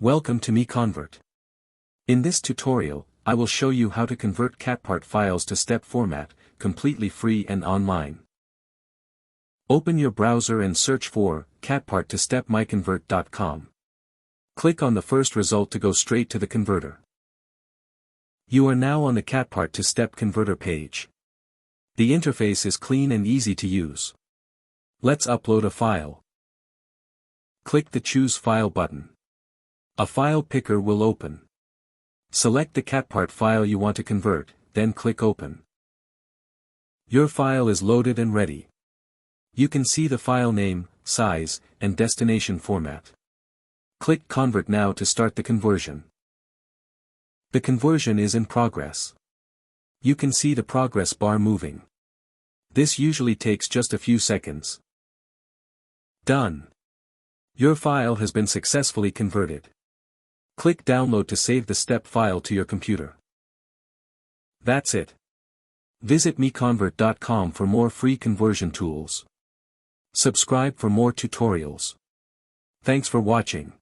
Welcome to MiConvert. In this tutorial, I will show you how to convert CATPART files to step format, completely free and online. Open your browser and search for CATPART to step MiConvert.com. Click on the first result to go straight to the converter. You are now on the CATPART to step converter page. The interface is clean and easy to use. Let's upload a file. Click the Choose File button. A file picker will open. Select the CATPART file you want to convert, then click Open. Your file is loaded and ready. You can see the file name, size, and destination format. Click Convert now to start the conversion. The conversion is in progress. You can see the progress bar moving. This usually takes just a few seconds. Done. Your file has been successfully converted. Click Download to save the step file to your computer. That's it. Visit MiConvert.com for more free conversion tools. Subscribe for more tutorials. Thanks for watching.